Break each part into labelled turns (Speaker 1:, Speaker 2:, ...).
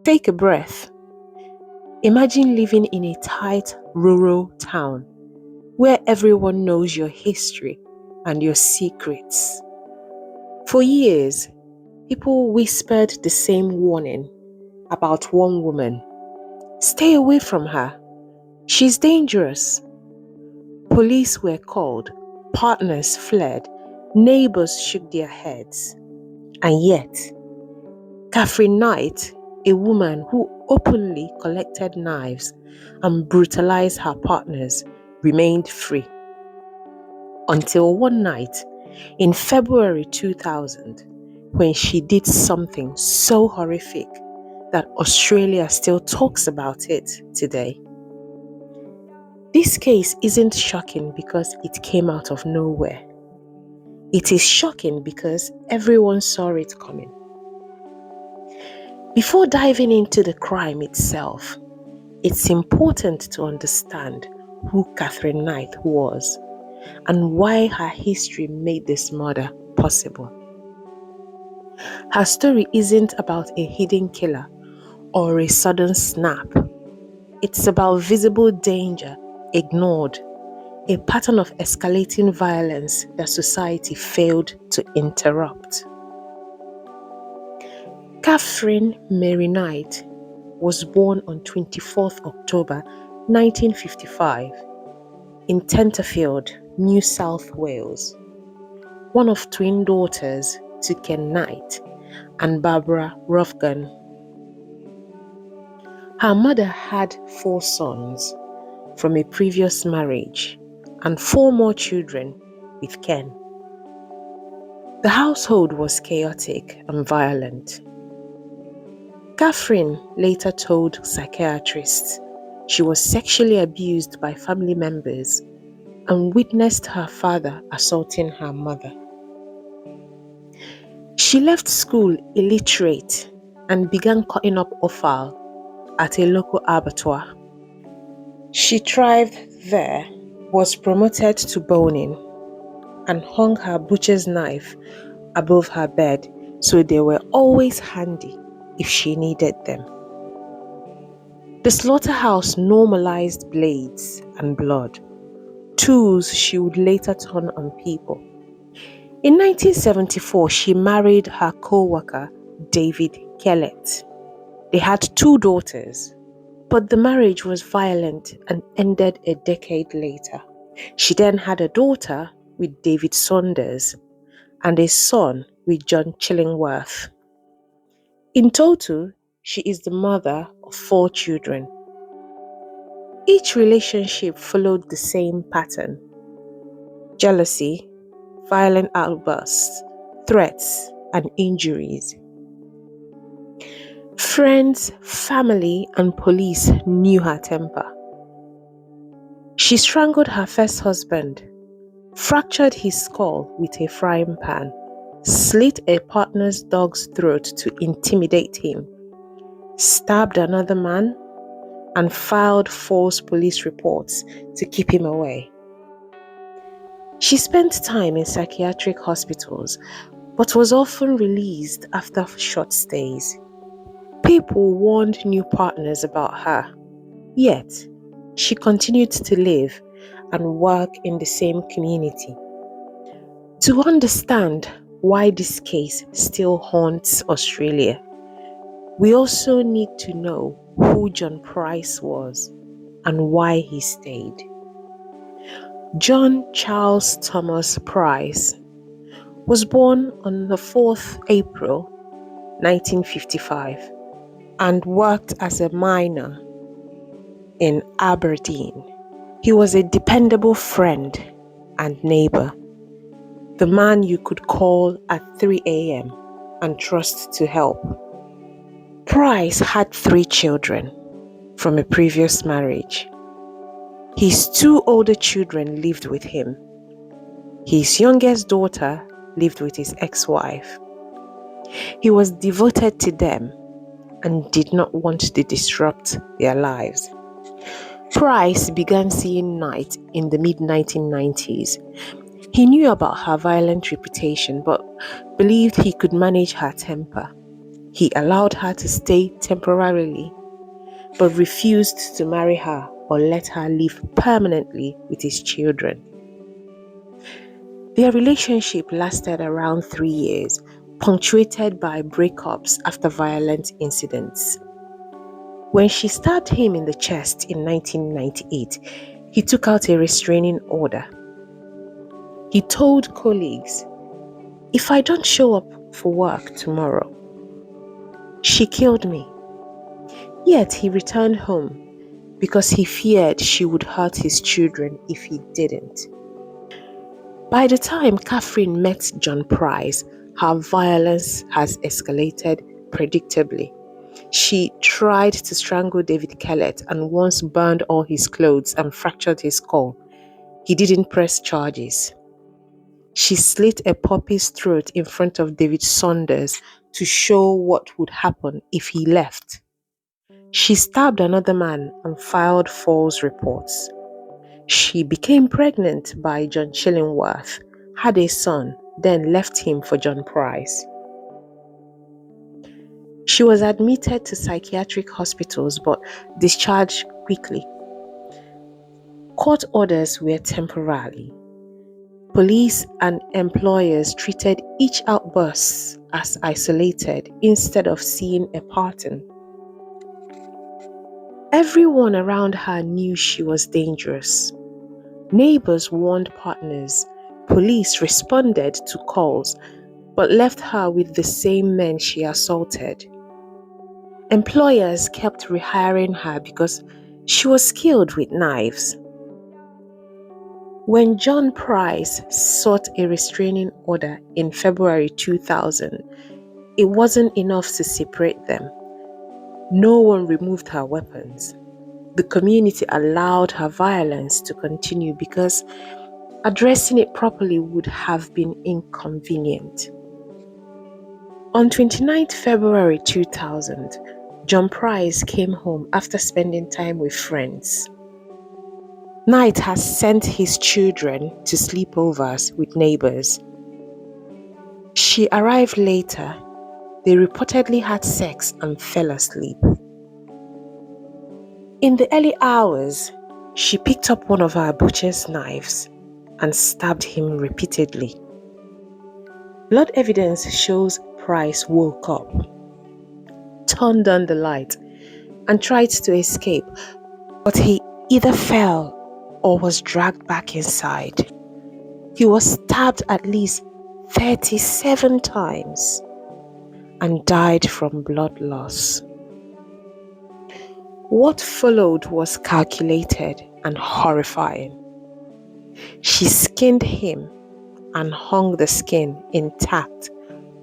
Speaker 1: Take a breath. Imagine living in a tight rural town where everyone knows your history and your secrets. For years, people whispered the same warning about one woman. Stay away from her. She's dangerous. Police were called, partners fled, neighbors shook their heads. And yet, Katherine Knight, a woman who openly collected knives and brutalized her partners, remained free. Until one night in February 2000, when she did something so horrific that Australia still talks about it today. This case isn't shocking because it came out of nowhere. It is shocking because everyone saw it coming. Before diving into the crime itself, it's important to understand who Katherine Knight was and why her history made this murder possible. Her story isn't about a hidden killer or a sudden snap. It's about visible danger ignored, a pattern of escalating violence that society failed to interrupt. Katherine Mary Knight was born on 24th October 1955 in Tenterfield, New South Wales, one of twin daughters to Ken Knight and Barbara Ruffgun. Her mother had 4 sons from a previous marriage and 4 more children with Ken. The household was chaotic and violent. Katherine later told psychiatrists she was sexually abused by family members and witnessed her father assaulting her mother. She left school illiterate and began cutting up offal at a local abattoir. She thrived there, was promoted to boning, and hung her butcher's knife above her bed so they were always handy if she needed them. The slaughterhouse normalized blades and blood, tools she would later turn on people. In 1974, she married her co-worker, David Kellett. They had 2 daughters, but the marriage was violent and ended a decade later. She then had a daughter with David Saunders and a son with John Chillingworth. In total, she is the mother of 4 children. Each relationship followed the same pattern: jealousy, violent outbursts, threats, and injuries. Friends, family, and police knew her temper. She strangled her first husband, fractured his skull with a frying pan, slit a partner's dog's throat to intimidate him, stabbed another man, and filed false police reports to keep him away. She spent time in psychiatric hospitals, but was often released after short stays. People warned new partners about her, yet she continued to live and work in the same community. To understand why this case still haunts Australia, we also need to know who John Price was and why he stayed. John Charles Thomas Price was born on the 4th April 1955 and worked as a miner in Aberdeen. He was a dependable friend and neighbor, the man you could call at 3 a.m. and trust to help. Price had 3 children from a previous marriage. His 2 older children lived with him. His youngest daughter lived with his ex-wife. He was devoted to them and did not want to disrupt their lives. Price began seeing Knight in the mid-1990s. He knew about her violent reputation but believed he could manage her temper. He allowed her to stay temporarily, but refused to marry her or let her live permanently with his children. Their relationship lasted around 3 years, punctuated by breakups after violent incidents. When she stabbed him in the chest in 1998, he took out a restraining order. He told colleagues, "If I don't show up for work tomorrow, she killed me." Yet he returned home because he feared she would hurt his children if he didn't. By the time Katherine met John Price, her violence has escalated predictably. She tried to strangle David Kellett and once burned all his clothes and fractured his skull. He didn't press charges. She slit a puppy's throat in front of David Saunders to show what would happen if he left. She stabbed another man and filed false reports. She became pregnant by John Chillingworth, had a son, then left him for John Price. She was admitted to psychiatric hospitals but discharged quickly. Court orders were temporary. Police and employers treated each outburst as isolated instead of seeing a pattern. Everyone around her knew she was dangerous. Neighbors warned partners. Police responded to calls, but left her with the same men she assaulted. Employers kept rehiring her because she was skilled with knives. When John Price sought a restraining order in February 2000, it wasn't enough to separate them. No one removed her weapons. The community allowed her violence to continue because addressing it properly would have been inconvenient. On 29 February 2000, John Price came home after spending time with friends. Knight has sent his children to sleepovers with neighbors. She arrived later. They reportedly had sex and fell asleep. In the early hours, she picked up one of her butcher's knives and stabbed him repeatedly. Blood evidence shows Price woke up, turned on the light, and tried to escape, but he either fell or was dragged back inside. He was stabbed at least 37 times and died from blood loss. What followed was calculated and horrifying. She skinned him and hung the skin intact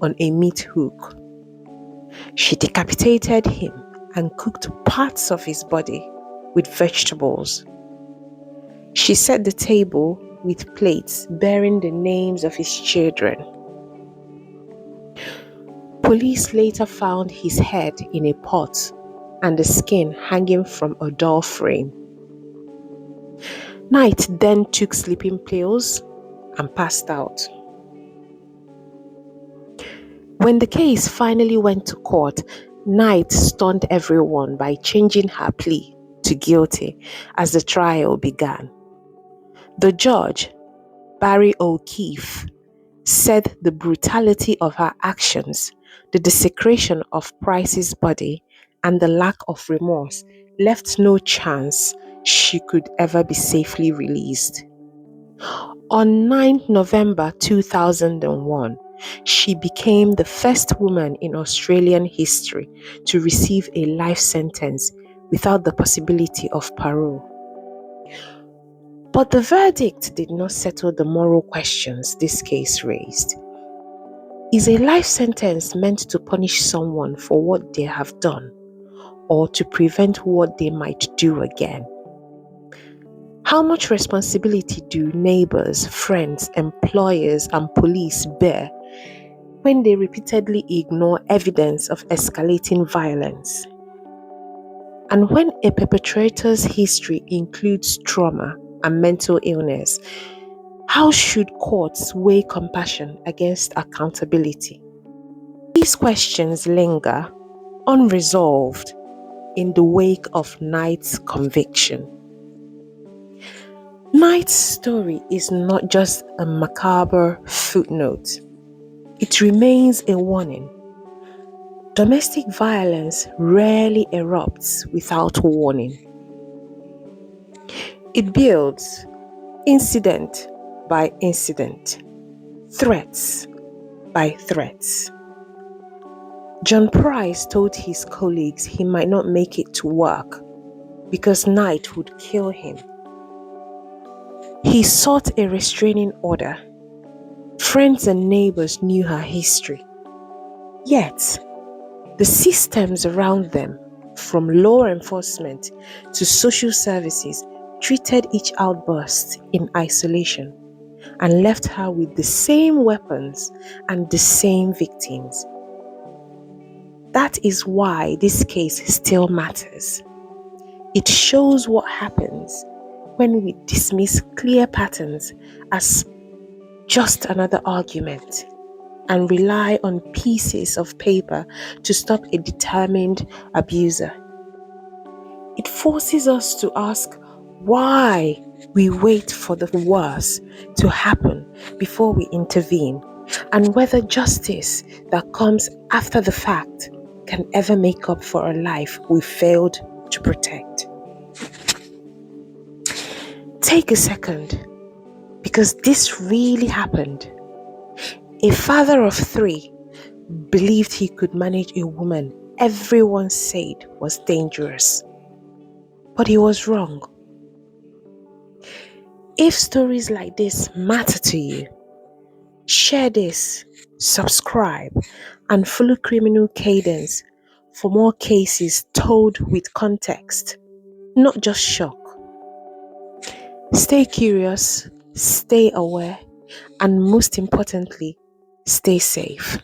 Speaker 1: on a meat hook. She decapitated him and cooked parts of his body with vegetables. She set the table with plates bearing the names of his children. Police later found his head in a pot and the skin hanging from a door frame. Knight then took sleeping pills and passed out. When the case finally went to court, Knight stunned everyone by changing her plea to guilty as the trial began. The judge, Barry O'Keefe, said the brutality of her actions, the desecration of Price's body, and the lack of remorse left no chance she could ever be safely released. On 9 November 2001, she became the first woman in Australian history to receive a life sentence without the possibility of parole. But the verdict did not settle the moral questions this case raised. Is a life sentence meant to punish someone for what they have done, or to prevent what they might do again? How much responsibility do neighbors, friends, employers, and police bear when they repeatedly ignore evidence of escalating violence? And when a perpetrator's history includes trauma and mental illness, how should courts weigh compassion against accountability? These questions linger unresolved in the wake of Knight's conviction. Knight's story is not just a macabre footnote. It remains a warning. Domestic violence rarely erupts without warning. It builds incident by incident, threats by threats. John Price told his colleagues he might not make it to work because Knight would kill him. He sought a restraining order. Friends and neighbors knew her history. Yet, the systems around them, from law enforcement to social services, treated each outburst in isolation and left her with the same weapons and the same victims. That is why this case still matters. It shows what happens when we dismiss clear patterns as just another argument and rely on pieces of paper to stop a determined abuser. It forces us to ask why we wait for the worst to happen before we intervene, and whether justice that comes after the fact can ever make up for a life we failed to protect. Take a second, because this really happened. A father of 3 believed he could manage a woman everyone said was dangerous. But he was wrong. If stories like this matter to you, share this, subscribe, and follow Criminal Cadence for more cases told with context, not just shock. Stay curious, stay aware, and most importantly, stay safe.